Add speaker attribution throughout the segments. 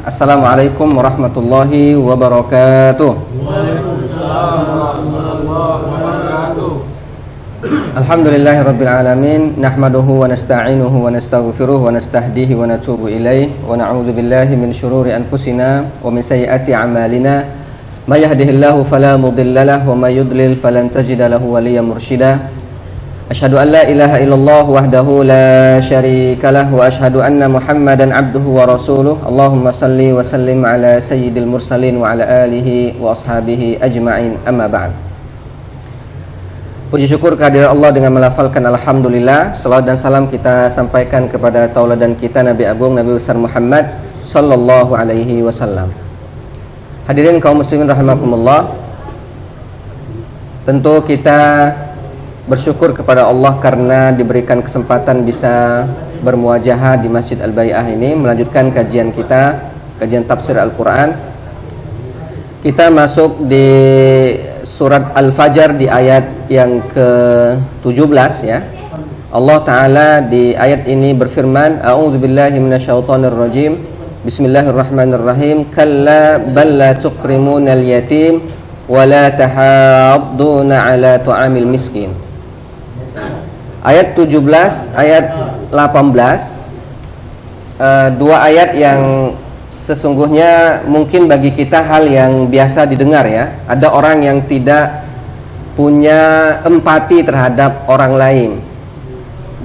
Speaker 1: Assalamualaikum warahmatullahi wabarakatuh.
Speaker 2: Waalaikumsalam warahmatullahi wabarakatuh.
Speaker 1: Alhamdulillahirabbil alamin, nahmaduhu wa nasta'inuhu wa nastaghfiruh wa nastahdihi wa natubu ilaih wa na'udzu billahi min syururi anfusina wa min sayyiati a'malina. May yahdihillahu fala mudhillalah wa may yudlil falan tajida lahu waliyyan mursyida. Asyhadu an la ilaha illallah wahdahu la syarikalah wa asyhadu anna Muhammadan abduhu wa rasuluh. Allahumma salli wa sallim ala sayyidil mursalin wa ala alihi wa ashabihi ajma'in, amma ba'd. Puji syukur kehadirat Allah dengan melafalkan alhamdulillah. Salawat dan salam kita sampaikan kepada tauladan kita Nabi Agung Nabi besar Muhammad sallallahu alaihi wasallam. Hadirin kaum muslimin rahimakumullah. Tentu kita bersyukur kepada Allah karena diberikan kesempatan bisa bermuajahah di Masjid Al-Bai'ah ini, melanjutkan kajian kita, kajian tafsir Al-Quran. Kita masuk di surat Al-Fajr di ayat yang ke-17 ya. Allah Ta'ala di ayat ini berfirman, A'udzubillahi minasyaitonirrajim, Bismillahirrahmanirrahim, Kalla bal la tukrimunal yatim wa la tahadduna ala tu'amil miskin. Ayat 17, ayat 18, dua ayat yang sesungguhnya mungkin bagi kita hal yang biasa didengar ya. Ada orang yang tidak punya empati terhadap orang lain,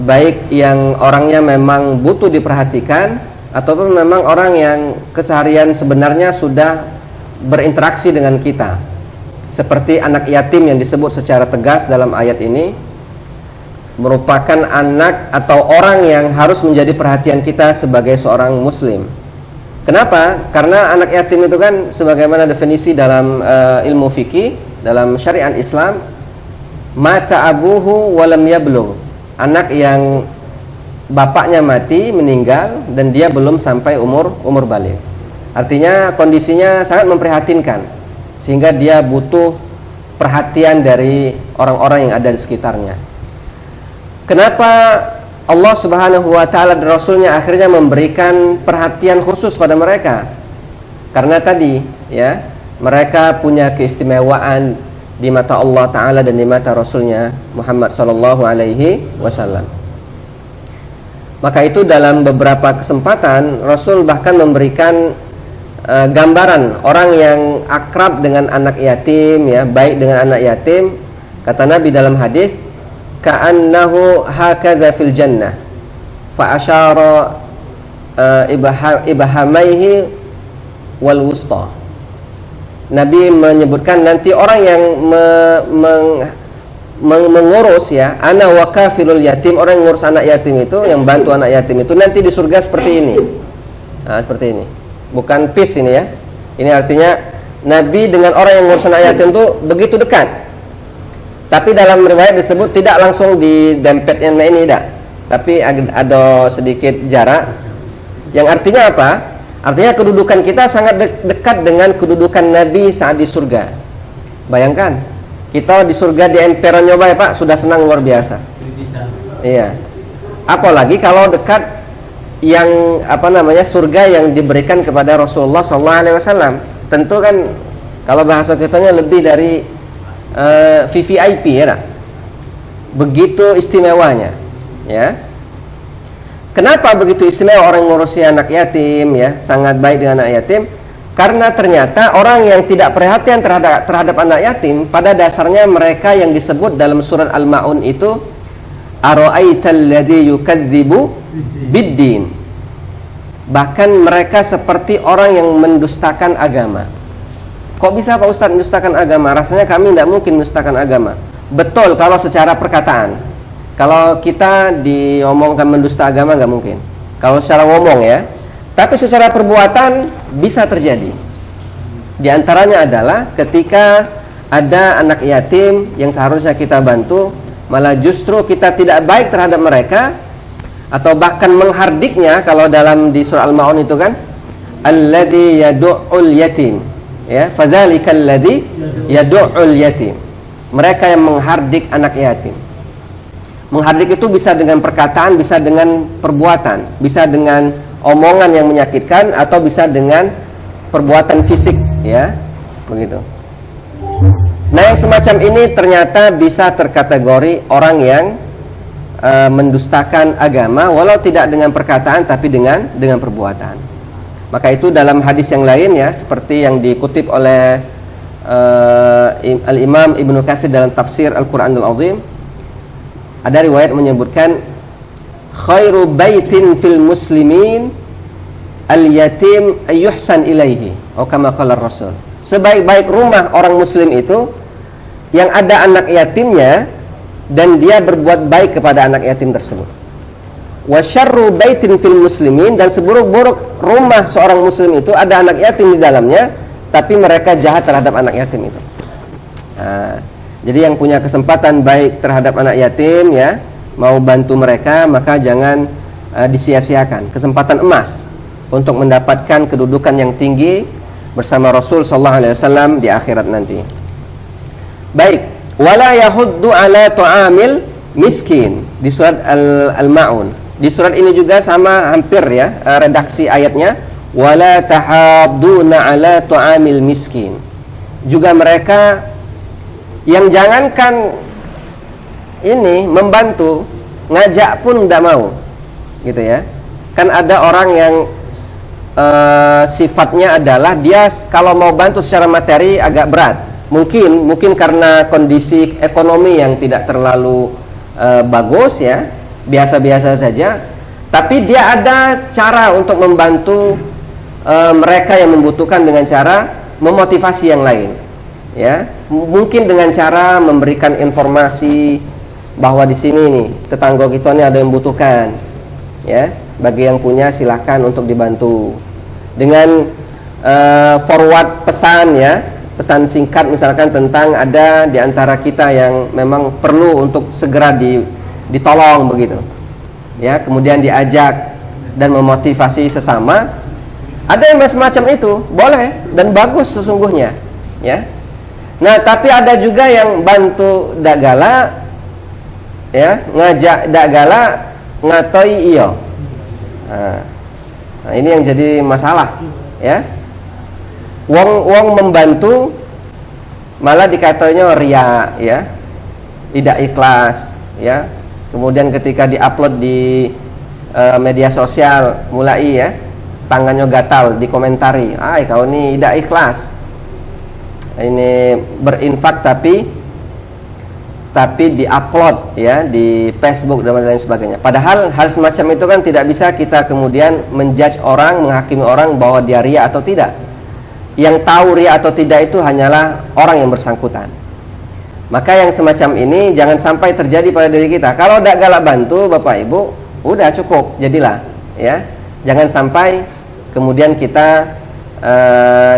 Speaker 1: baik yang orangnya memang butuh diperhatikan ataupun memang orang yang keseharian sebenarnya sudah berinteraksi dengan kita, seperti anak yatim yang disebut secara tegas dalam ayat ini, merupakan anak atau orang yang harus menjadi perhatian kita sebagai seorang muslim. Kenapa? Karena anak yatim itu kan sebagaimana definisi dalam ilmu fikih, dalam syariat Islam, mata abuhu walam yablugh, anak yang bapaknya mati, meninggal dan dia belum sampai umur baligh. Artinya kondisinya sangat memprihatinkan, sehingga dia butuh perhatian dari orang-orang yang ada di sekitarnya. Kenapa Allah Subhanahu wa Ta'ala dan Rasulnya akhirnya memberikan perhatian khusus pada mereka? Karena tadi ya, mereka punya keistimewaan di mata Allah Ta'ala dan di mata Rasulnya Muhammad sallallahu alaihi wasallam. Maka itu dalam beberapa kesempatan Rasul bahkan memberikan gambaran orang yang akrab dengan anak yatim ya, baik dengan anak yatim. Kata Nabi dalam hadis, ka'annahu hakadha fil jannah fa asyara ibahamaihi wal wusta. Nabi menyebutkan nanti orang yang mengurus ya, ana wa kafilul yatim, orang yang ngurus anak yatim itu, yang bantu anak yatim itu nanti di surga seperti ini. Nah, seperti ini. Bukan peace ini ya. Ini artinya Nabi dengan orang yang ngurus anak yatim itu begitu dekat. Tapi dalam riwayat disebut tidak langsung di dempetnya ini tidak, tapi ada sedikit jarak. Yang artinya apa? Artinya kedudukan kita sangat dekat dengan kedudukan Nabi saat di surga. Bayangkan, kita di surga di emperan nyoba ya Pak, sudah senang luar biasa. Iya. Apalagi kalau dekat yang surga yang diberikan kepada Rasulullah SAW. Tentu kan kalau bahasa kitanya lebih dari VVIP ya nak? Begitu istimewanya ya. Kenapa begitu istimewa orang ngurusi anak yatim ya, sangat baik dengan anak yatim? Karena ternyata orang yang tidak perhatian terhadap anak yatim, pada dasarnya mereka yang disebut dalam surat Al-Ma'un itu ara'aital ladzi yukadzibu biddin. Bahkan mereka seperti orang yang mendustakan agama. Kok bisa Pak Ustadz mendustakan agama? Rasanya kami tidak mungkin mendustakan agama. Betul kalau secara perkataan. Kalau kita diomongkan mendusta agama nggak mungkin. Kalau secara ngomong ya. Tapi secara perbuatan bisa terjadi. Di antaranya adalah ketika ada anak yatim yang seharusnya kita bantu, malah justru kita tidak baik terhadap mereka, atau bahkan menghardiknya. Kalau dalam di surah Al-Ma'un itu kan, alladzi yadu'ul yatim. Ya, fadzalikal ladzi yad'ul yatim. Mereka yang menghardik anak yatim. Menghardik itu bisa dengan perkataan, bisa dengan perbuatan, bisa dengan omongan yang menyakitkan atau bisa dengan perbuatan fisik, ya, begitu. Nah, yang semacam ini ternyata bisa terkategori orang yang mendustakan agama, walau tidak dengan perkataan tapi dengan perbuatan. Maka itu dalam hadis yang lain, ya, seperti yang dikutip oleh Al-Imam Ibnu Katsir dalam tafsir Al-Qur'anul Azim, ada riwayat menyebutkan khairu baitin fil muslimin al-yatim ayyuhsan ilaihi, atau kama qala Rasul. Sebaik-baik rumah orang muslim itu yang ada anak yatimnya dan dia berbuat baik kepada anak yatim tersebut. Wa syarru baitin fil muslimin, dan seburuk-buruk rumah seorang muslim itu ada anak yatim di dalamnya tapi mereka jahat terhadap anak yatim itu. Nah, jadi yang punya kesempatan baik terhadap anak yatim, ya, mau bantu mereka, maka jangan disia-siakan kesempatan emas untuk mendapatkan kedudukan yang tinggi bersama Rasul sallallahu alaihi wasallam di akhirat nanti. Baik, wala yahuddu ala tu'amil miskin di surat Al-Maun. Di surat ini juga sama hampir, ya, redaksi ayatnya, wala tahadduna ala tu'amil miskin. Juga mereka yang jangankan ini membantu, ngajak pun tidak mau, gitu ya. Kan ada orang yang sifatnya adalah dia kalau mau bantu secara materi agak berat. Mungkin karena kondisi ekonomi yang tidak terlalu bagus, ya, biasa-biasa saja. Tapi dia ada cara untuk membantu mereka yang membutuhkan dengan cara memotivasi yang lain, ya. Mungkin dengan cara memberikan informasi bahwa di sini nih tetangga kita ini ada yang membutuhkan, ya. Bagi yang punya silakan untuk dibantu. Dengan forward pesan, ya, pesan singkat misalkan tentang ada di antara kita yang memang perlu untuk segera ditolong begitu, ya. Kemudian diajak dan memotivasi sesama. Ada yang semacam itu, boleh dan bagus sesungguhnya, ya. Nah, tapi ada juga yang bantu dak galak, ya, ngajak dak galak, ngatoi iyo. Nah, ini yang jadi masalah, ya. Wong membantu malah dikatanya ria, ya, tidak ikhlas, ya. Kemudian ketika diupload di media sosial mulai, ya, tangannya gatal, dikomentari, kau ini tidak ikhlas, ini berinfak tapi diupload, ya, di Facebook dan lain sebagainya. Padahal hal semacam itu kan tidak bisa kita kemudian menjudge orang, menghakimi orang bahwa dia ria atau tidak. Yang tahu ria atau tidak itu hanyalah orang yang bersangkutan. Maka yang semacam ini jangan sampai terjadi pada diri kita. Kalau tidak galak bantu Bapak Ibu, udah cukup, jadilah, ya. Jangan sampai kemudian kita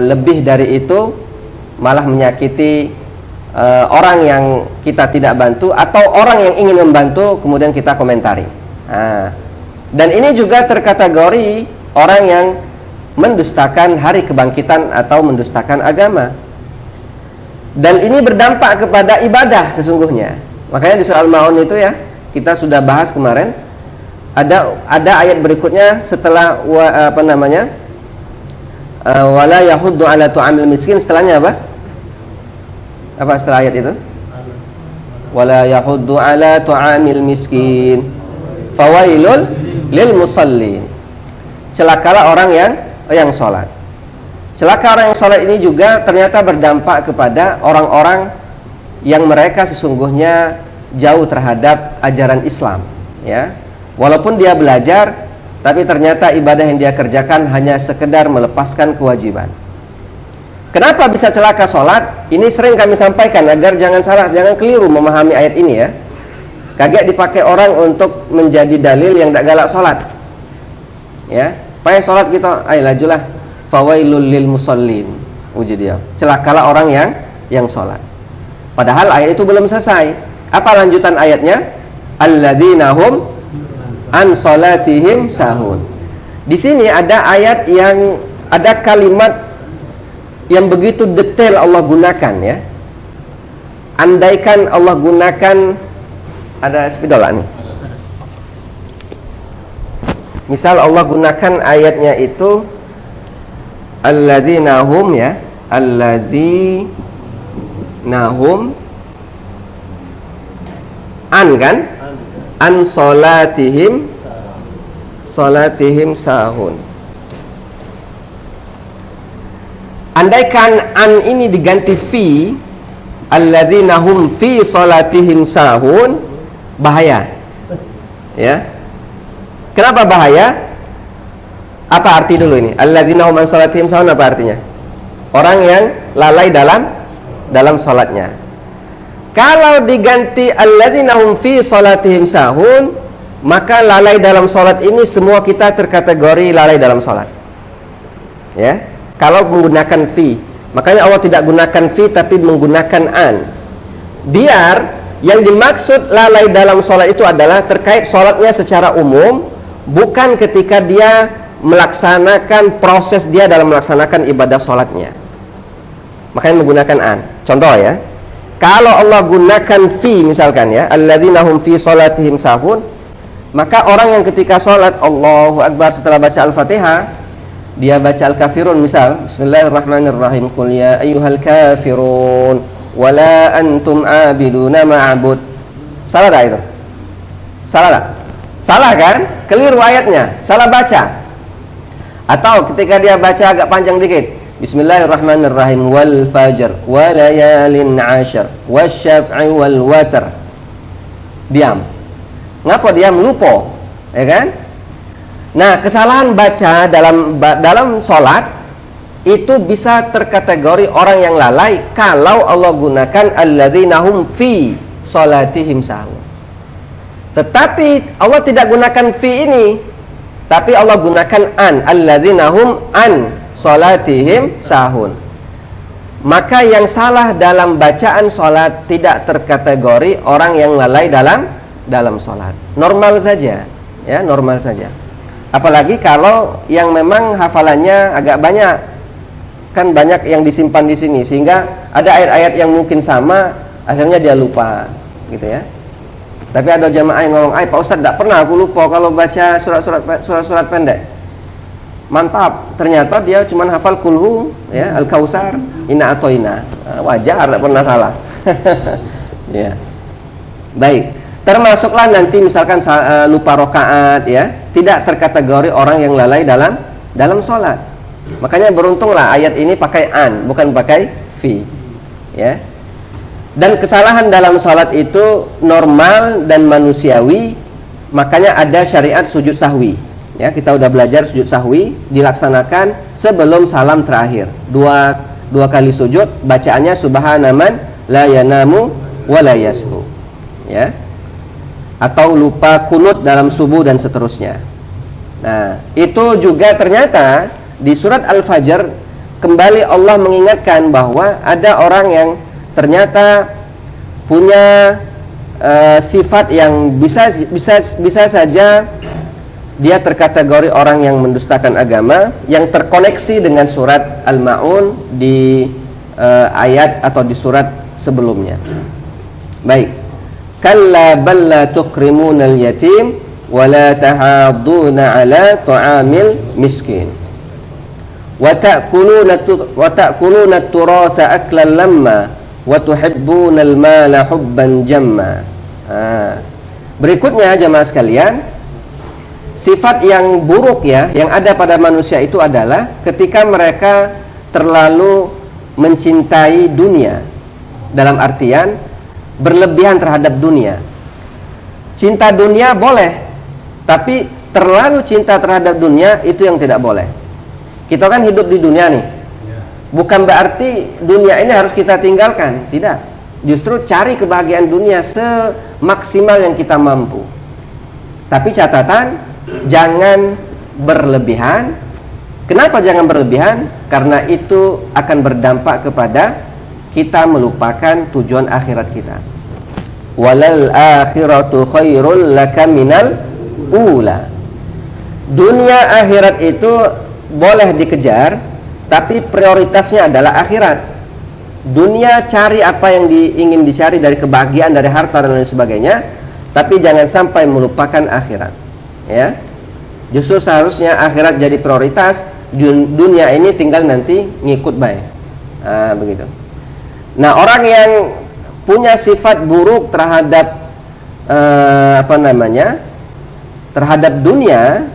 Speaker 1: lebih dari itu malah menyakiti orang yang kita tidak bantu atau orang yang ingin membantu kemudian kita komentari. Dan ini juga terkategori orang yang mendustakan hari kebangkitan atau mendustakan agama. Dan ini berdampak kepada ibadah sesungguhnya. Makanya di surah Al-Maun itu, ya, kita sudah bahas kemarin. Ada ayat berikutnya setelah wala yahuddu ala tu'amil miskin, setelahnya apa? Apa setelah ayat itu? Wala yahuddu ala tu'amil miskin fawailul lil musallin. Celakalah orang yang sholat. Celaka orang yang sholat ini juga ternyata berdampak kepada orang-orang yang mereka sesungguhnya jauh terhadap ajaran Islam, ya. Walaupun dia belajar, tapi ternyata ibadah yang dia kerjakan hanya sekedar melepaskan kewajiban. Kenapa bisa celaka sholat? Ini sering kami sampaikan agar jangan salah, jangan keliru memahami ayat ini, ya. Kagak dipakai orang untuk menjadi dalil yang tak galak sholat, ya. Payah sholat kita, ayo lajulah. Fawailul lil musallin, uji dia. Celakalah orang yang sholat. Padahal ayat itu belum selesai. Apa lanjutan ayatnya? Alladzina hum an salatihim sahun. Di sini ada ayat yang ada kalimat yang begitu detail Allah gunakan, ya. Andaikan Allah gunakan, ada spidol nih. Misal Allah gunakan ayatnya itu alladzina hum ya, alladzina hum an kan? An salatihim sahun. Andaikan an ini diganti fi, alladzina hum fi salatihim sahun, bahaya. Ya. Kenapa bahaya? Apa arti dulu ini? Alladzina hum an salatihim sahun apa artinya? Orang yang lalai dalam salatnya. Kalau diganti alladzina hum fi salatihim sahun, maka lalai dalam salat ini semua kita terkategori lalai dalam salat. Ya. Kalau menggunakan fi, makanya Allah tidak gunakan fi tapi menggunakan an. Biar yang dimaksud lalai dalam salat itu adalah terkait salatnya secara umum, bukan ketika dia melaksanakan proses dia dalam melaksanakan ibadah salatnya. Makanya menggunakan an. Contoh ya. Kalau Allah gunakan fi misalkan ya, alladzina hum fi salatihim sahun, maka orang yang ketika salat Allahu Akbar setelah baca Al-Fatihah, dia baca Al-Kafirun misal, bismillahirrahmanirrahim, qul ya ayyuhal kafirun wala antum abiduna ma'bud. Salah tak itu? Salah tak? Salah kan? Keliru ayatnya, salah baca. Atau ketika dia baca agak panjang dikit, bismillahirrahmanirrahim, wal fajr wa layalin 'ashr wasyaf'i wal watr. Diam. Ngapa diam? Lupa, ya kan? Nah, kesalahan baca dalam salat itu bisa terkategori orang yang lalai kalau Allah gunakan alladzina hum fi salatihim sahun. Tetapi Allah tidak gunakan fi ini, tapi Allah gunakan an, alladzina hum an salatihim sahun. Maka yang salah dalam bacaan salat tidak terkategori orang yang lalai dalam salat. Normal saja, ya, normal saja. Apalagi kalau yang memang hafalannya agak banyak, kan banyak yang disimpan di sini sehingga ada ayat-ayat yang mungkin sama, akhirnya dia lupa, gitu ya. Tapi ada jamaah yang ngomong, Pak Ustadz, tidak pernah aku lupa kalau baca surat-surat pendek. Mantap, ternyata dia cuma hafal kulhu, ya, Al-Kausar, Inna Atoina. Wajar, tidak pernah salah. Ya. Baik, termasuklah nanti misalkan lupa rokaat, ya, tidak terkategori orang yang lalai dalam sholat. Makanya beruntunglah ayat ini pakai an, bukan pakai fi, ya. Dan kesalahan dalam sholat itu normal dan manusiawi. Makanya ada syariat sujud sahwi, ya. Kita udah belajar sujud sahwi dilaksanakan sebelum salam terakhir. Dua kali sujud, bacaannya subhanaman la yanamu wa la yashu, ya. Atau lupa kunut dalam subuh dan seterusnya. Nah, itu juga ternyata di surat Al-Fajr kembali Allah mengingatkan bahwa ada orang yang ternyata punya sifat yang bisa saja dia terkategori orang yang mendustakan agama, yang terkoneksi dengan surat Al-Ma'un di ayat atau di surat sebelumnya. Baik. Kalla bal la tukrimunal yatim wa la tahadduna ala ta'amil miskin wa ta'kuluna at-turatha aklan lamma wa tuhibbunal mala hubban jamma. Berikutnya jemaah sekalian, sifat yang buruk ya yang ada pada manusia itu adalah ketika mereka terlalu mencintai dunia, dalam artian berlebihan terhadap dunia. Cinta dunia boleh, tapi terlalu cinta terhadap dunia itu yang tidak boleh. Kita kan hidup di dunia nih, bukan berarti dunia ini harus kita tinggalkan, tidak. Justru cari kebahagiaan dunia semaksimal yang kita mampu. Tapi catatan, jangan berlebihan. Kenapa jangan berlebihan? Karena itu akan berdampak kepada kita melupakan tujuan akhirat kita. Walal akhiratu khairul laka minal ula. Dunia akhirat itu boleh dikejar, tapi prioritasnya adalah akhirat. Dunia cari apa yang ingin dicari dari kebahagiaan, dari harta dan lain sebagainya, tapi jangan sampai melupakan akhirat, ya. Justru seharusnya akhirat jadi prioritas, dunia ini tinggal nanti ngikut baik. Begitu. Nah, orang yang punya sifat buruk terhadap terhadap dunia,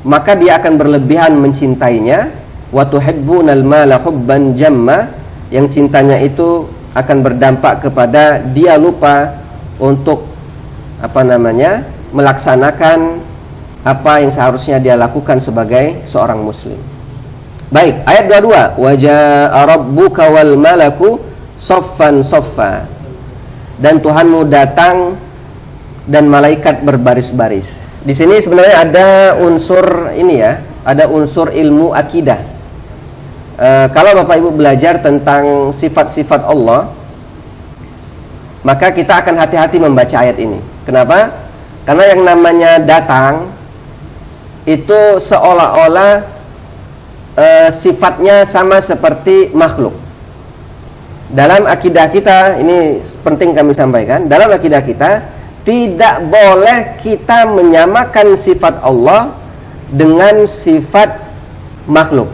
Speaker 1: maka dia akan berlebihan mencintainya. Wa tuhibbunal mala hubban jamma, yang cintanya itu akan berdampak kepada dia lupa untuk melaksanakan apa yang seharusnya dia lakukan sebagai seorang muslim. Baik, ayat 22, wa jaa rabbuka wal malaku saffan saffa, dan Tuhanmu datang dan malaikat berbaris-baris. Di sini sebenarnya ada unsur ini ya, ada unsur ilmu akidah. Kalau Bapak Ibu belajar tentang sifat-sifat Allah, maka kita akan hati-hati membaca ayat ini. Kenapa? Karena yang namanya datang itu seolah-olah sifatnya sama seperti makhluk. Dalam akidah kita, ini penting kami sampaikan, dalam akidah kita tidak boleh kita menyamakan sifat Allah dengan sifat makhluk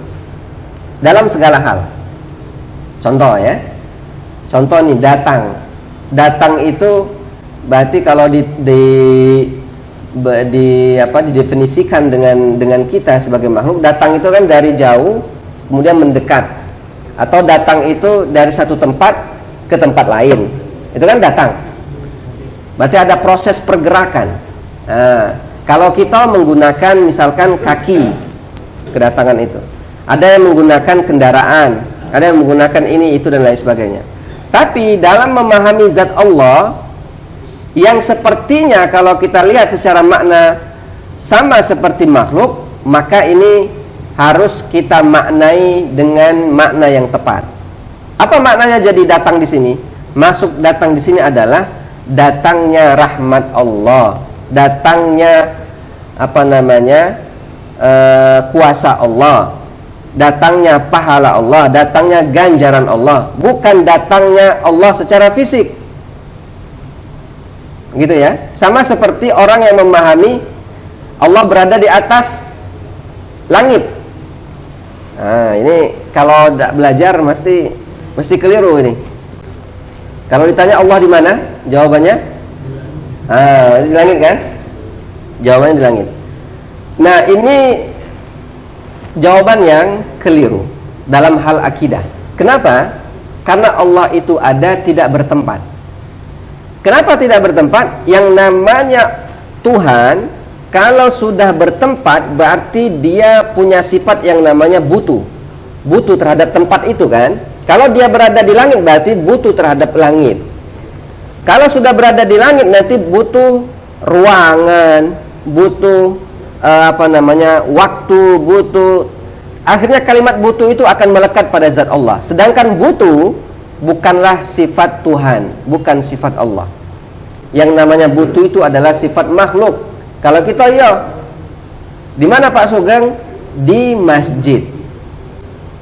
Speaker 1: dalam segala hal. Contoh ya, contoh nih, datang itu berarti kalau didefinisikan dengan kita sebagai makhluk, datang itu kan dari jauh kemudian mendekat, atau datang itu dari satu tempat ke tempat lain, itu kan datang. Berarti ada proses pergerakan. Kalau kita menggunakan misalkan kaki, kedatangan itu. Ada yang menggunakan kendaraan, ada yang menggunakan ini, itu, dan lain sebagainya. Tapi dalam memahami zat Allah, yang sepertinya kalau kita lihat secara makna sama seperti makhluk, maka ini harus kita maknai dengan makna yang tepat. Apa maknanya jadi datang di sini? Masuk datang di sini adalah datangnya rahmat Allah, datangnya kuasa Allah, datangnya pahala Allah, datangnya ganjaran Allah, bukan datangnya Allah secara fisik. Gitu ya. Sama seperti orang yang memahami Allah berada di atas langit. Nah, ini kalau tidak belajar mesti keliru ini. Kalau ditanya Allah di mana? Jawabannya di langit kan? Jawabannya di langit. Nah, ini jawaban yang keliru dalam hal akidah. Kenapa? Karena Allah itu ada, tidak bertempat. Kenapa tidak bertempat? Yang namanya Tuhan, kalau sudah bertempat berarti dia punya sifat yang namanya butuh terhadap tempat itu kan. Kalau dia berada di langit berarti butuh terhadap langit. Kalau sudah berada di langit nanti butuh ruangan, butuh waktu, butuh. Akhirnya kalimat butuh itu akan melekat pada zat Allah. Sedangkan butuh bukanlah sifat Tuhan, bukan sifat Allah. Yang namanya butuh itu adalah sifat makhluk. Kalau kita di mana Pak Sugeng? Di masjid.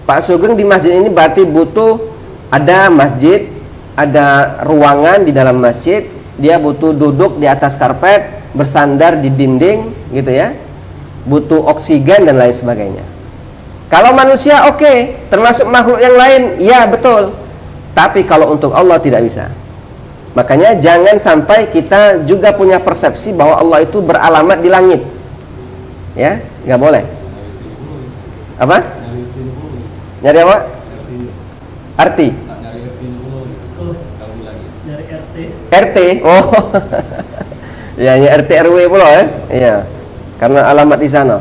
Speaker 1: Pak Sugeng di masjid ini berarti butuh ada masjid, ada ruangan di dalam masjid, dia butuh duduk di atas karpet, bersandar di dinding gitu ya. Butuh oksigen dan lain sebagainya. Kalau manusia oke, termasuk makhluk yang lain, ya betul. Tapi kalau untuk Allah tidak bisa. Makanya jangan sampai kita juga punya persepsi bahwa Allah itu beralamat di langit. Ya, nggak boleh. Apa? Nyari apa? Arti. RT. Oh. Ya, ini RT RW pula ya. Iya. Karena alamat di sana.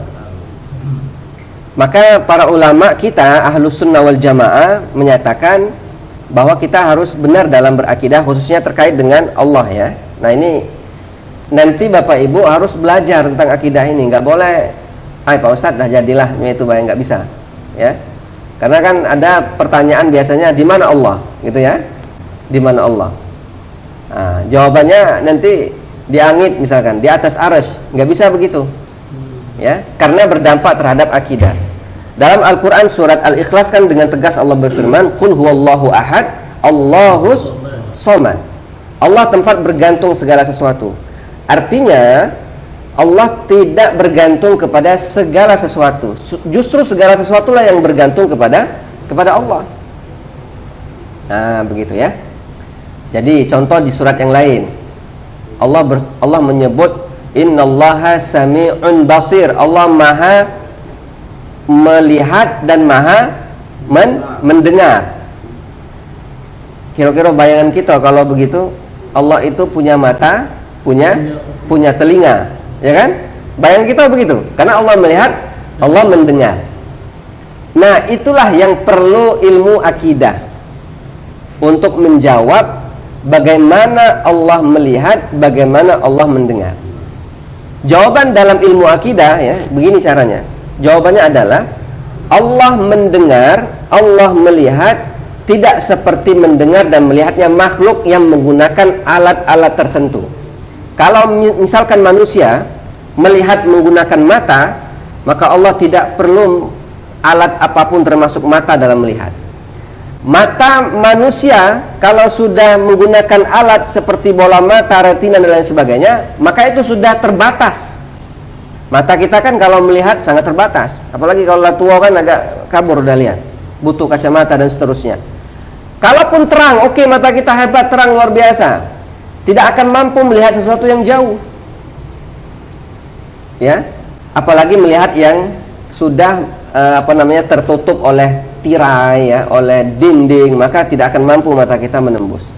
Speaker 1: Maka para ulama kita Ahlus Sunnah wal Jamaah menyatakan bahwa kita harus benar dalam berakidah, khususnya terkait dengan Allah ya. Nah, ini nanti Bapak Ibu harus belajar tentang akidah ini. Nggak boleh, Pak Ustadz dah jadilah itu bayang, nggak bisa ya. Karena kan ada pertanyaan biasanya, di mana Allah gitu ya. Di mana Allah? Nah, jawabannya nanti di angit misalkan, di atas arsy. Nggak bisa begitu ya, karena berdampak terhadap akidah. Dalam Al-Quran surat Al-Ikhlas kan dengan tegas Allah berfirman, Qul huwallahu ahad, Allahus somad. Allah tempat bergantung segala sesuatu. Artinya Allah tidak bergantung kepada segala sesuatu. Justru segala sesuatu lah yang bergantung kepada Allah. Nah, begitu ya. Jadi contoh di surat yang lain, Allah menyebut innallaha sami'un basir. Allah maha melihat dan maha mendengar. Kira-kira bayangan kita kalau begitu, Allah itu punya mata, punya telinga, ya kan? Bayangan kita begitu, karena Allah melihat, Allah mendengar. Nah, itulah yang perlu ilmu akidah untuk menjawab bagaimana Allah melihat, bagaimana Allah mendengar. Jawaban dalam ilmu akidah ya, begini caranya. Jawabannya adalah Allah mendengar, Allah melihat tidak seperti mendengar dan melihatnya makhluk yang menggunakan alat-alat tertentu. Kalau misalkan manusia melihat menggunakan mata, maka Allah tidak perlu alat apapun termasuk mata dalam melihat. Mata manusia kalau sudah menggunakan alat seperti bola mata, retina dan lain sebagainya, maka itu sudah terbatas. Mata kita kan kalau melihat sangat terbatas. Apalagi kalau tua kan agak kabur udah lihat, butuh kacamata dan seterusnya. Kalaupun terang, oke, mata kita hebat, terang luar biasa, tidak akan mampu melihat sesuatu yang jauh. Ya, apalagi melihat yang sudah tertutup oleh tirai ya, oleh dinding, maka tidak akan mampu mata kita menembus.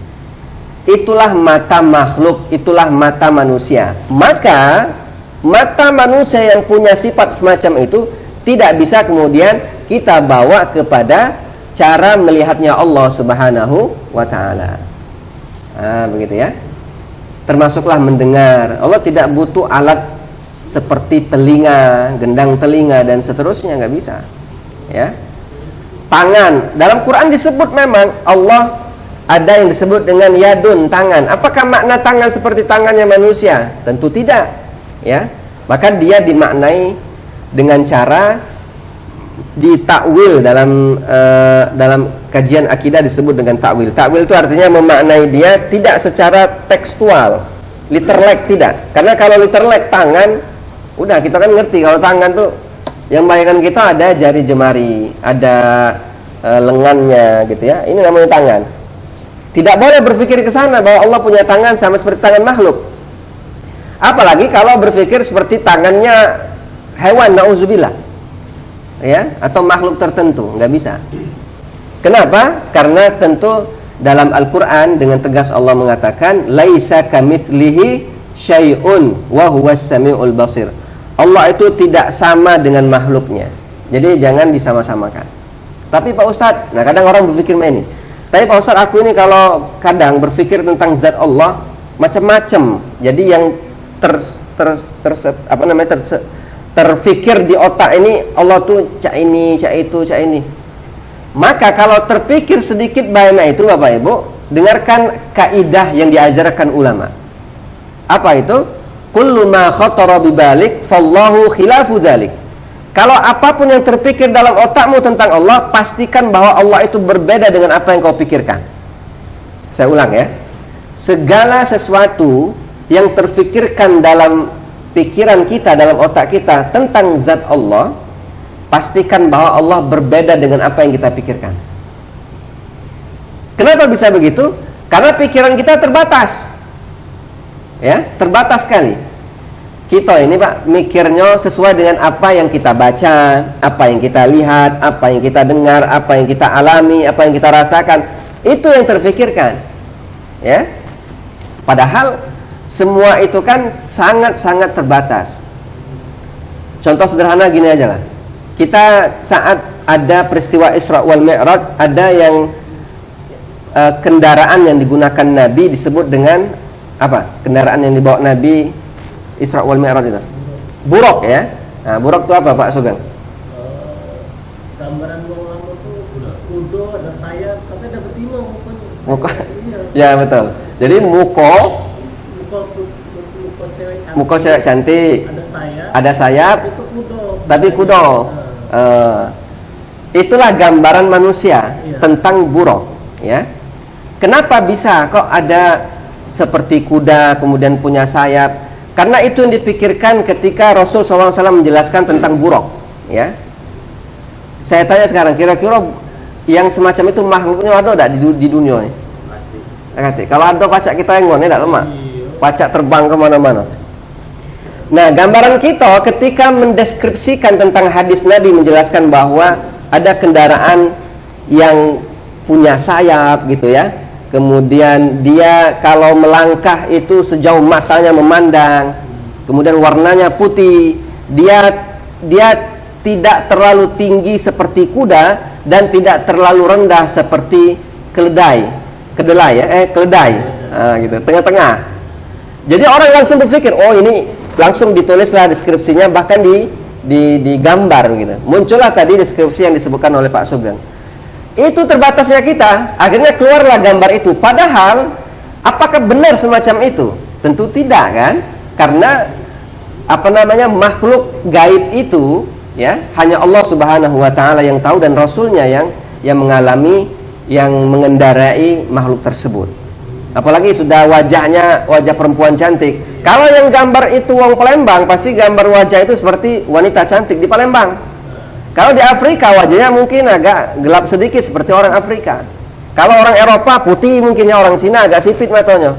Speaker 1: Itulah mata makhluk, itulah mata manusia. Maka mata manusia yang punya sifat semacam itu tidak bisa kemudian kita bawa kepada cara melihatnya Allah Subhanahu wa ta'ala. Begitu ya. Termasuklah mendengar. Allah tidak butuh alat seperti telinga, gendang telinga dan seterusnya, nggak bisa. Ya. Tangan, dalam Quran disebut memang Allah ada yang disebut dengan yadun, tangan. Apakah makna tangan seperti tangannya manusia? Tentu tidak. Ya. Maka dia dimaknai dengan cara ditakwil dalam kajian akidah disebut dengan takwil. Takwil itu artinya memaknai dia tidak secara tekstual, literally tidak. Karena kalau literally tangan, udah kita kan ngerti kalau tangan tuh yang bayangan kita ada jari jemari, ada lengannya gitu ya. Ini namanya tangan. Tidak boleh berpikir ke sana bahwa Allah punya tangan sama seperti tangan makhluk. Apalagi kalau berpikir seperti tangannya hewan, nauzubillah. Ya, atau makhluk tertentu, nggak bisa. Kenapa? Karena tentu dalam Al-Qur'an dengan tegas Allah mengatakan laisa kamitslihi syai'un wa huwas samiul basir. Allah itu tidak sama dengan makhluknya. Jadi jangan disama-samakan. Tapi Pak Ustadz, nah kadang orang berpikir ini. Tapi Pak Ustadz, aku ini kalau kadang berpikir tentang zat Allah macam-macam. Jadi yang terfikir di otak ini Allah tuh cak ini, cak itu, cak ini. Maka kalau terpikir sedikit bayana itu Bapak Ibu, dengarkan kaidah yang diajarkan ulama. Apa itu? Kullu ma khatara bibalik fallahu khilafu dzalik. Kalau apapun yang terpikir dalam otakmu tentang Allah, pastikan bahwa Allah itu berbeda dengan apa yang kau pikirkan. Saya ulang ya. Segala sesuatu yang terfikirkan dalam pikiran kita, dalam otak kita tentang zat Allah, pastikan bahwa Allah berbeda dengan apa yang kita pikirkan. Kenapa bisa begitu? Karena pikiran kita terbatas. Ya, terbatas sekali. Kita ini Pak, mikirnya sesuai dengan apa yang kita baca, apa yang kita lihat, apa yang kita dengar, apa yang kita alami, apa yang kita rasakan. Itu yang terfikirkan. Ya. Padahal semua itu kan sangat-sangat terbatas. Contoh sederhana gini aja lah. Kita saat ada peristiwa Isra wal Mi'raj, ada yang kendaraan yang digunakan Nabi disebut dengan apa? Kendaraan yang dibawa Nabi Isra wal Mi'raj itu. Buraq ya. Nah, buraq itu apa Pak Sugeng?
Speaker 2: Gambaran wong lama tuh kudo, ada sayap, tapi ada betina mukanya.
Speaker 1: Muka. Ya betul. Jadi muka cewek cantik, ada sayap, tapi kudo. Itulah gambaran manusia tentang buraq, ya. Kenapa bisa kok ada seperti kuda kemudian punya sayap? Karena itu yang dipikirkan ketika Rasul SAW menjelaskan tentang buruk, ya. Saya tanya sekarang, kira-kira yang semacam itu makhluknya ada tidak di dunia ini?
Speaker 2: Mati.
Speaker 1: Kalau ada pacak kita yang tidak lemak,
Speaker 2: Iya.
Speaker 1: pacak terbang kemana-mana. Nah, gambaran kita ketika mendeskripsikan tentang hadis Nabi menjelaskan bahwa ada kendaraan yang punya sayap gitu ya. Kemudian dia kalau melangkah itu sejauh matanya memandang. Kemudian warnanya putih. Dia tidak terlalu tinggi seperti kuda dan tidak terlalu rendah seperti keledai. Keledai. Gitu, tengah-tengah. Jadi orang langsung berpikir, oh ini langsung ditulislah deskripsinya, bahkan digambar gitu. Muncullah tadi deskripsi yang disebutkan oleh Pak Sugeng. Itu terbatasnya kita, akhirnya keluarlah gambar itu. Padahal apakah benar semacam itu? Tentu tidak kan? Karena makhluk gaib itu ya hanya Allah Subhanahu wa taala yang tahu dan Rasulnya yang mengalami, yang mengendarai makhluk tersebut. Apalagi sudah wajah perempuan cantik. Kalau yang gambar itu wong Palembang, pasti gambar wajah itu seperti wanita cantik di Palembang. Kalau di Afrika wajahnya mungkin agak gelap sedikit seperti orang Afrika. Kalau orang Eropa putih, mungkinnya orang Cina agak sipit matanya.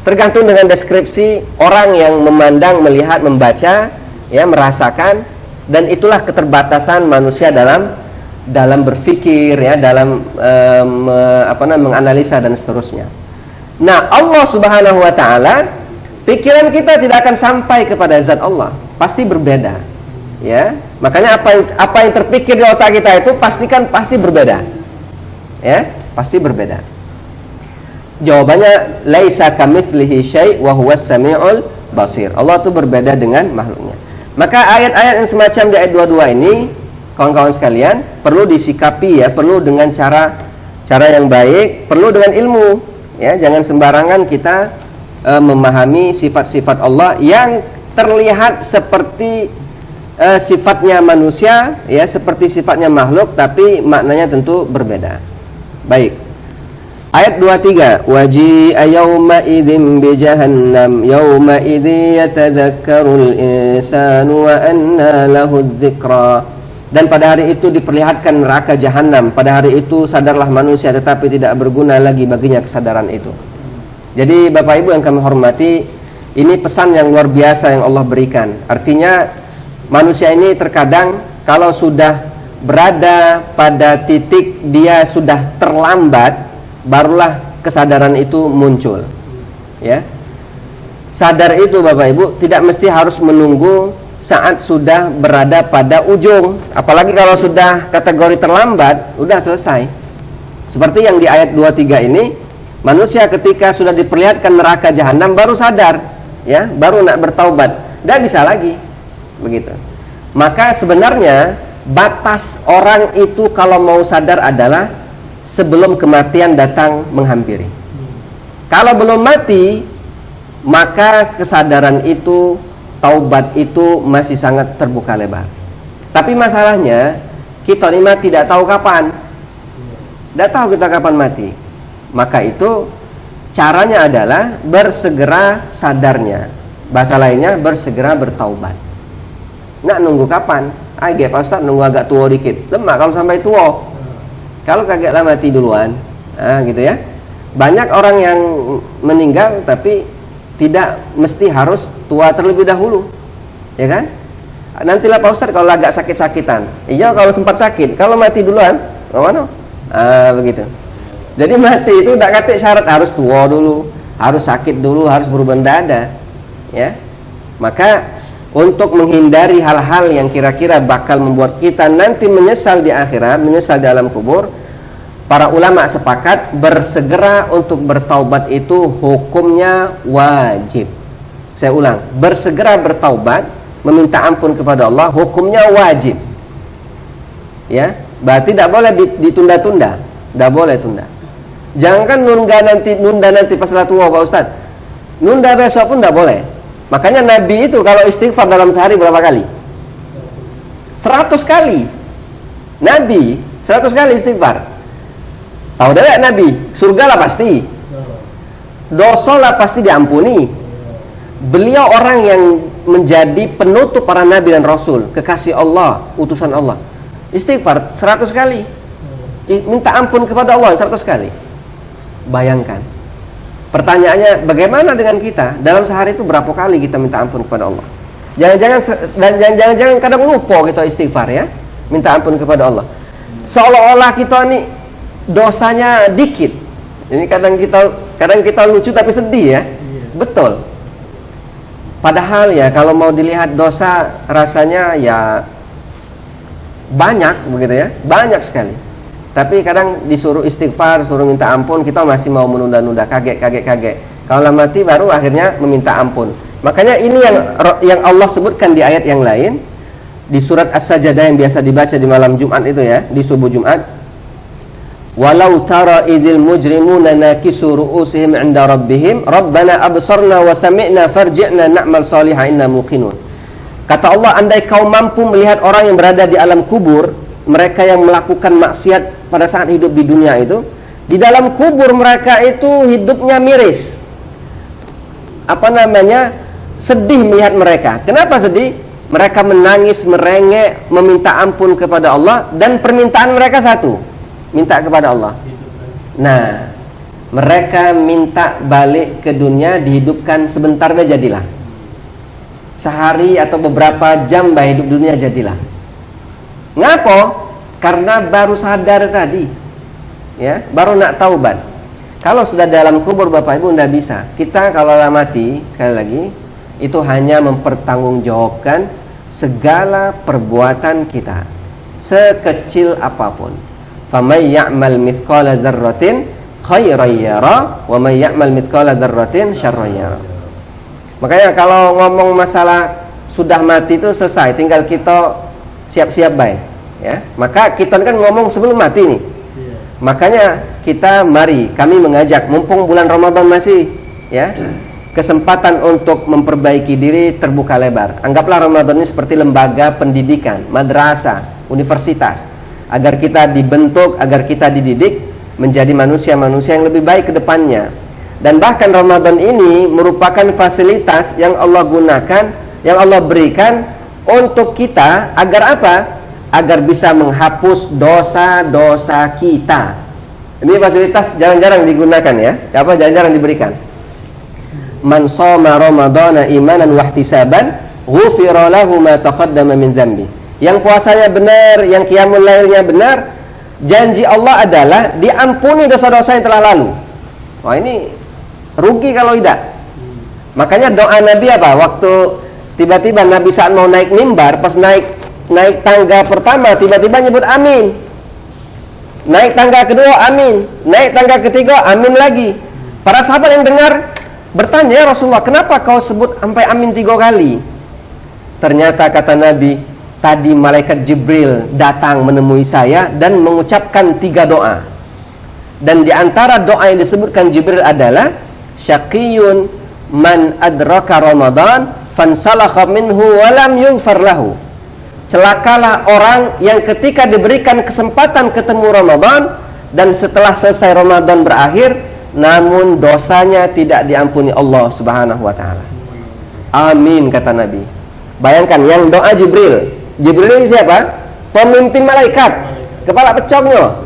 Speaker 1: Tergantung dengan deskripsi orang yang memandang, melihat, membaca, ya, merasakan, dan itulah keterbatasan manusia dalam berpikir, ya, dalam menganalisa dan seterusnya. Nah, Allah Subhanahu wa taala, pikiran kita tidak akan sampai kepada zat Allah, pasti berbeda. Ya, makanya apa yang terpikir di otak kita itu pasti berbeda. Ya, pasti berbeda. Jawabannya laisa kamitslihi syai' wa huwas samiul basir. Allah itu berbeda dengan makhluknya. Maka ayat-ayat yang semacam di ayat 22 ini, kawan-kawan sekalian, perlu disikapi ya, perlu dengan cara yang baik, perlu dengan ilmu. Ya, jangan sembarangan kita memahami sifat-sifat Allah yang terlihat seperti sifatnya manusia, ya, seperti sifatnya makhluk, tapi maknanya tentu berbeda. Baik. Ayat 23, waji'a yauma idzin bi jahannam yauma idzi yatadzakkarul insanu wa anna lahu dzikra. Dan pada hari itu diperlihatkan neraka jahanam. Pada hari itu sadarlah manusia, tetapi tidak berguna lagi baginya kesadaran itu. Jadi Bapak Ibu yang kami hormati, ini pesan yang luar biasa yang Allah berikan. Artinya manusia ini terkadang kalau sudah berada pada titik dia sudah terlambat, barulah kesadaran itu muncul. Ya. Sadar itu Bapak Ibu tidak mesti harus menunggu saat sudah berada pada ujung. Apalagi kalau sudah kategori terlambat, udah selesai. Seperti yang di ayat 23 ini, manusia ketika sudah diperlihatkan neraka jahanam baru sadar, ya, baru nak bertaubat, tidak bisa lagi. Begitu. Maka sebenarnya batas orang itu kalau mau sadar adalah sebelum kematian datang menghampiri. Kalau belum mati, maka kesadaran itu, taubat itu masih sangat terbuka lebar. Tapi masalahnya kita ini tidak tahu kapan. Tidak tahu kita kapan mati. Maka itu caranya adalah bersegera sadarnya. Bahasa lainnya bersegera bertaubat. Nak nunggu kapan? Pak Ustaz nunggu agak tua dikit. Lemak kalau sampai tua. Kalau kagetlah mati duluan. Gitu ya. Banyak orang yang meninggal tapi tidak mesti harus tua terlebih dahulu. Ya kan? Nantilah Pak Ustaz kalau agak sakit-sakitan. Iya kalau sempat sakit. Kalau mati duluan, mana? Begitu. Jadi mati itu tidak kata syarat harus tua dulu, harus sakit dulu, harus berubah dada. Ya. Maka untuk menghindari hal-hal yang kira-kira bakal membuat kita nanti menyesal di akhirat, menyesal di alam kubur, para ulama sepakat bersegera untuk bertaubat itu hukumnya wajib. Saya ulang, bersegera bertaubat, meminta ampun kepada Allah, hukumnya wajib. Ya, berarti tidak boleh ditunda-tunda, tidak boleh tunda. Jangan nunda nanti pas tua Pak Ustaz. Nunda besok pun tidak boleh. Makanya Nabi itu kalau istighfar dalam sehari berapa kali? 100 kali. Nabi 100 kali istighfar. Tahu dah Nabi, surga lah pasti. Dosa lah pasti diampuni. Beliau orang yang menjadi penutup para nabi dan rasul, kekasih Allah, utusan Allah. Istighfar 100 kali. Minta ampun kepada Allah 100 kali. Bayangkan. Pertanyaannya, bagaimana dengan kita? Dalam sehari itu berapa kali kita minta ampun kepada Allah? Jangan-jangan kadang lupa kita istighfar ya, minta ampun kepada Allah. Seolah-olah kita nih dosanya dikit. Ini kadang kita lucu tapi sedih ya. Betul. Padahal ya kalau mau dilihat dosa rasanya ya banyak begitu ya, banyak sekali. Tapi kadang disuruh istighfar, suruh minta ampun, kita masih mau menunda-nunda, kaget. Kalau lama mati baru akhirnya meminta ampun. Makanya ini yang Allah sebutkan di ayat yang lain, di surat As-Sajdah yang biasa dibaca di malam Jumat itu ya, di subuh Jumat. Walau tara idzil mujrimuna nakisu ru'usihim 'inda rabbihim rabbana absarna wa sami'na farji'na na'mal shalihan inna muqinun. Kata Allah, andai kau mampu melihat orang yang berada di alam kubur, mereka yang melakukan maksiat pada saat hidup di dunia itu, di dalam kubur mereka itu hidupnya miris. Sedih melihat mereka. Kenapa sedih? Mereka menangis, merengek, meminta ampun kepada Allah, dan permintaan mereka satu, minta kepada Allah. Nah, mereka minta balik ke dunia, dihidupkan sebentar saja jadilah. Sehari atau beberapa jam hidup dunia jadilah. Ngapa? Karena baru sadar tadi, ya, baru nak taubat. Kalau sudah dalam kubur Bapak Ibu tidak bisa. Kita kalau mati, sekali lagi, itu hanya mempertanggungjawabkan segala perbuatan kita, sekecil apapun. Faman ya'mal mithqala dzarratin khairan yara wa man ya'mal mithqala dzarratin syarran yara. Makanya kalau ngomong masalah sudah mati itu selesai, tinggal kita siap-siap baik, ya. Maka kita kan ngomong sebelum mati nih. Makanya kami mengajak, mumpung bulan Ramadan masih, ya, kesempatan untuk memperbaiki diri terbuka lebar. Anggaplah Ramadan ini seperti lembaga pendidikan, madrasah, universitas, agar kita dibentuk, agar kita dididik menjadi manusia-manusia yang lebih baik ke depannya. Dan bahkan Ramadan ini merupakan fasilitas yang Allah gunakan, yang Allah berikan untuk kita agar apa? Agar bisa menghapus dosa-dosa kita. Ini fasilitas jarang-jarang digunakan ya. Jarang-jarang diberikan. Man shoma ramadhana imanan wahtisaban ghufira lahu ma taqaddama min dzambi. Yang puasanya benar, yang qiyamul lailnya benar, janji Allah adalah diampuni dosa-dosa yang telah lalu. Wah, ini rugi kalau tidak. Makanya doa Nabi apa? Waktu tiba-tiba Nabi saat mau naik mimbar, pas naik tangga pertama tiba-tiba nyebut amin. Naik tangga kedua amin. Naik tangga ketiga amin lagi. Para sahabat yang dengar bertanya, ya Rasulullah, kenapa kau sebut sampai amin 3 kali? Ternyata kata Nabi, tadi malaikat Jibril datang menemui saya dan mengucapkan 3 doa. Dan di antara doa yang disebutkan Jibril adalah syaqiyun man adraka Ramadan fansalakha minhu walam yughfar lahu. Celakalah orang yang ketika diberikan kesempatan ketemu Ramadan dan setelah selesai Ramadan berakhir, namun dosanya tidak diampuni Allah Subhanahu wa taala. Amin kata Nabi. Bayangkan yang doa Jibril. Jibril ini siapa? Pemimpin malaikat, kepala pecongnya.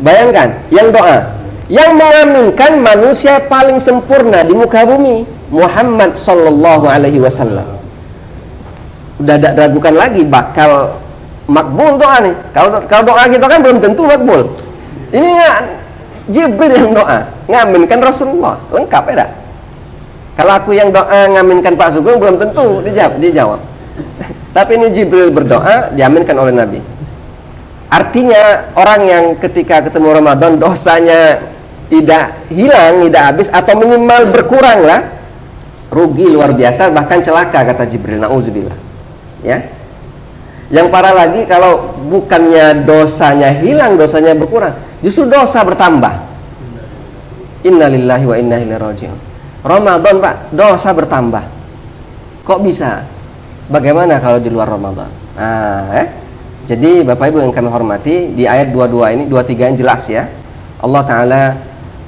Speaker 1: Bayangkan yang doa. Yang mengaminkan manusia paling sempurna di muka bumi, Muhammad sallallahu alaihi wasallam. Udah tidak ragukan lagi bakal makbul doa nih. Kalau doa kita kan belum tentu makbul. Ini nggak Jibril yang doa, ngaminkan Rasulullah, lengkap ya tak? Kalau aku yang doa ngaminkan Pak Sugeng belum tentu dijawab. Tapi ini Jibril berdoa diaminkan oleh Nabi. Artinya orang yang ketika ketemu Ramadan dosanya tidak hilang, tidak habis, atau minimal berkurang lah, rugi luar biasa, bahkan celaka kata Jibril. Nauzubillah. Ya. Yang parah lagi kalau bukannya dosanya hilang, dosanya berkurang, justru dosa bertambah. Innalillahi wa inna ilaihi raji'un. Ramadan Pak, dosa bertambah. Kok bisa? Bagaimana kalau di luar Ramadan? Jadi Bapak Ibu yang kami hormati, di ayat 22 ini, 23 yang jelas ya. Allah Ta'ala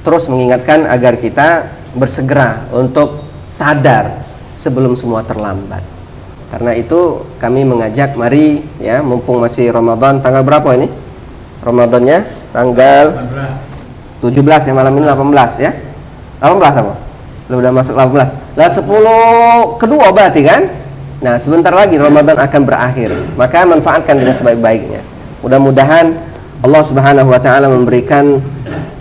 Speaker 1: terus mengingatkan agar kita bersegera untuk sadar sebelum semua terlambat. Karena itu kami mengajak, mari ya, mumpung masih Ramadan, tanggal berapa ini? Ramadannya tanggal 17 ya, malam ini 18 ya. 18 apa? Udah masuk 18. Lah 10 kedua berarti kan? Nah, sebentar lagi Ramadan akan berakhir. Maka manfaatkan dengan sebaik-baiknya. Mudah-mudahan Allah Subhanahu wa taala memberikan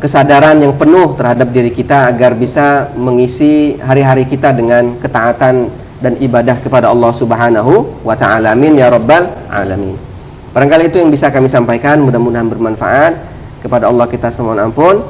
Speaker 1: kesadaran yang penuh terhadap diri kita agar bisa mengisi hari-hari kita dengan ketaatan dan ibadah kepada Allah Subhanahu wa taala. Amin ya rabbal alamin. Barangkali itu yang bisa kami sampaikan, mudah-mudahan bermanfaat. Kepada Allah kita semohon ampun.